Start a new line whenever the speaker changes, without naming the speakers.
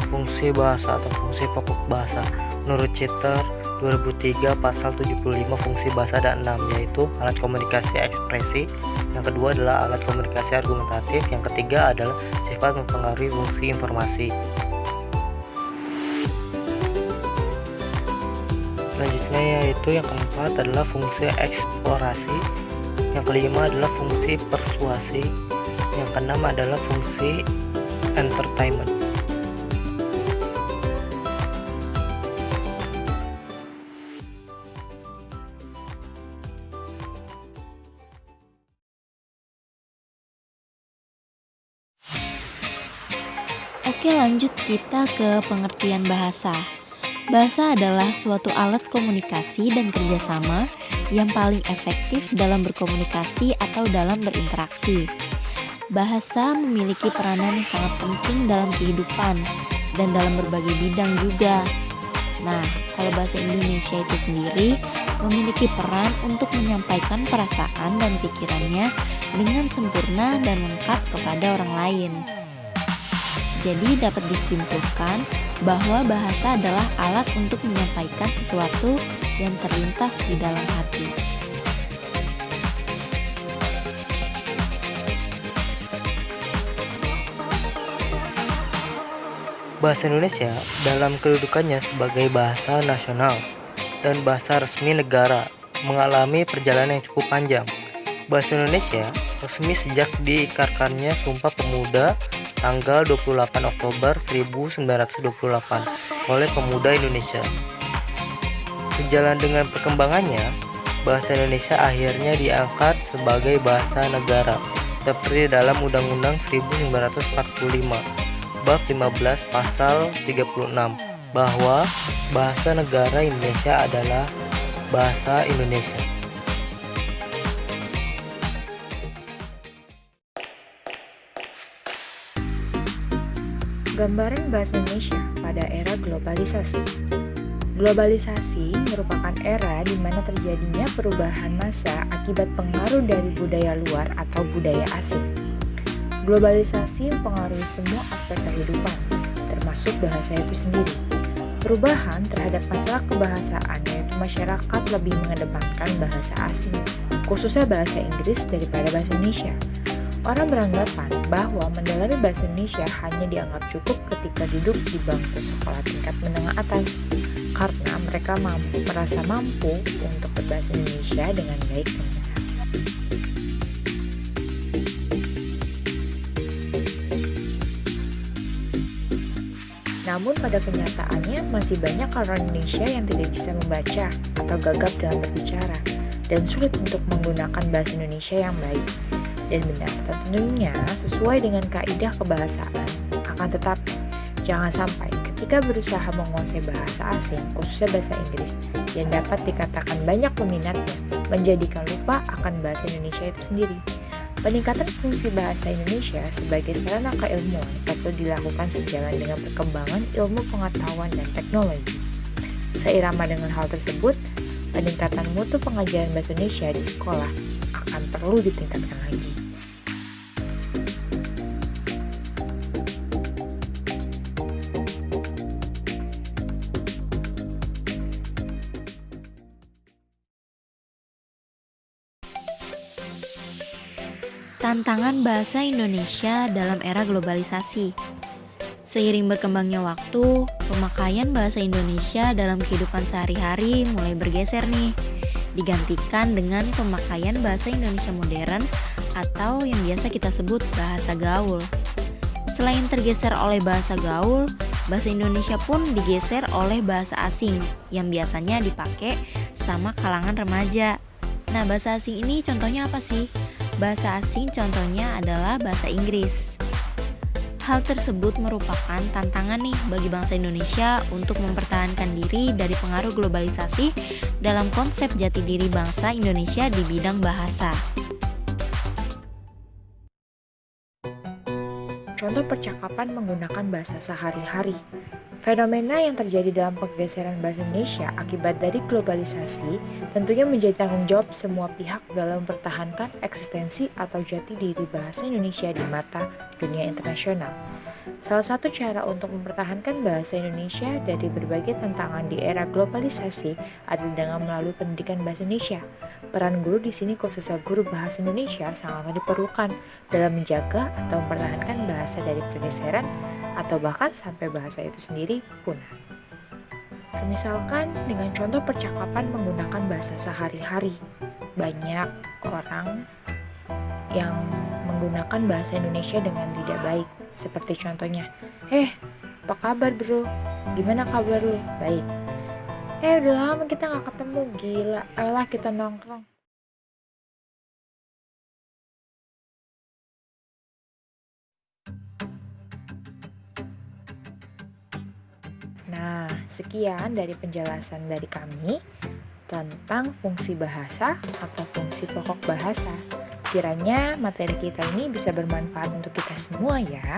Fungsi bahasa atau fungsi pokok bahasa. Menurut Chitler 2003 pasal 75 fungsi bahasa ada 6, yaitu alat komunikasi ekspresi, yang kedua adalah alat komunikasi argumentatif, yang ketiga adalah sifat mempengaruhi fungsi informasi. Selanjutnya yaitu yang keempat adalah fungsi eksplorasi, yang kelima adalah fungsi persuasi, yang keenam adalah fungsi entertainment.
Oke, lanjut kita ke pengertian bahasa. Bahasa adalah suatu alat komunikasi dan kerjasama yang paling efektif dalam berkomunikasi atau dalam berinteraksi. Bahasa memiliki peranan yang sangat penting dalam kehidupan dan dalam berbagai bidang juga. Nah, kalau bahasa Indonesia itu sendiri memiliki peran untuk menyampaikan perasaan dan pikirannya dengan sempurna dan lengkap kepada orang lain. Jadi dapat disimpulkan bahwa bahasa adalah alat untuk menyampaikan sesuatu yang terlintas di dalam hati.
Bahasa Indonesia dalam kedudukannya sebagai bahasa nasional dan bahasa resmi negara mengalami perjalanan yang cukup panjang. Bahasa Indonesia resmi sejak dikeluarkannya Sumpah Pemuda tanggal 28 Oktober 1928 oleh pemuda Indonesia. Sejalan dengan perkembangannya, bahasa Indonesia akhirnya diangkat sebagai bahasa negara seperti dalam Undang-Undang 1945 bab 15 pasal 36 bahwa bahasa negara Indonesia adalah bahasa Indonesia.
Gambaran bahasa Indonesia pada era globalisasi. Globalisasi merupakan era di mana terjadinya perubahan massa akibat pengaruh dari budaya luar atau budaya asing. Globalisasi mempengaruhi semua aspek kehidupan, termasuk bahasa itu sendiri. Perubahan terhadap masalah kebahasaan, yaitu masyarakat lebih mengedepankan bahasa asing, khususnya bahasa Inggris daripada bahasa Indonesia. Orang beranggapan bahwa mendalami bahasa Indonesia hanya dianggap cukup ketika duduk di bangku sekolah tingkat menengah atas, karena mereka merasa mampu untuk berbahasa Indonesia dengan baik dan benar. Namun pada kenyataannya masih banyak orang Indonesia yang tidak bisa membaca atau gagap dalam berbicara dan sulit untuk menggunakan bahasa Indonesia yang baik dan benar, tentunya sesuai dengan kaidah kebahasaan. Akan tetapi, jangan sampai ketika berusaha menguasai bahasa asing, khususnya bahasa Inggris, yang dapat dikatakan banyak peminatnya, menjadikan lupa akan bahasa Indonesia itu sendiri. Peningkatan fungsi bahasa Indonesia sebagai sarana keilmuan perlu dilakukan sejalan dengan perkembangan ilmu pengetahuan dan teknologi. Seirama dengan hal tersebut, peningkatan mutu pengajaran bahasa Indonesia di sekolah akan perlu ditingkatkan lagi.
Tantangan bahasa Indonesia dalam era globalisasi. Seiring berkembangnya waktu, pemakaian bahasa Indonesia dalam kehidupan sehari-hari mulai bergeser nih, digantikan dengan pemakaian bahasa Indonesia modern atau yang biasa kita sebut bahasa gaul. Selain tergeser oleh bahasa gaul, bahasa Indonesia pun digeser oleh bahasa asing yang biasanya dipakai sama kalangan remaja. Nah, bahasa asing ini contohnya apa sih? Bahasa asing contohnya adalah bahasa Inggris. Hal tersebut merupakan tantangan nih bagi bangsa Indonesia untuk mempertahankan diri dari pengaruh globalisasi dalam konsep jati diri bangsa Indonesia di bidang bahasa.
Contoh percakapan menggunakan bahasa sehari-hari. Fenomena yang terjadi dalam pergeseran bahasa Indonesia akibat dari globalisasi tentunya menjadi tanggung jawab semua pihak dalam mempertahankan eksistensi atau jati diri bahasa Indonesia di mata dunia internasional. Salah satu cara untuk mempertahankan bahasa Indonesia dari berbagai tantangan di era globalisasi adalah dengan melalui pendidikan bahasa Indonesia. Peran guru di sini, khususnya guru bahasa Indonesia, sangat diperlukan dalam menjaga atau mempertahankan bahasa dari pergeseran atau bahkan sampai bahasa itu sendiri punah. Misalkan dengan contoh percakapan menggunakan bahasa sehari-hari. Banyak orang yang menggunakan bahasa Indonesia dengan tidak baik. Seperti contohnya, apa kabar bro? Gimana kabar lu? Baik. Udah lama kita gak ketemu, gila. Ayolah kita nongkrong. Nah, sekian dari penjelasan dari kami tentang fungsi bahasa atau fungsi pokok bahasa. Kiranya materi kita ini bisa bermanfaat untuk kita semua ya.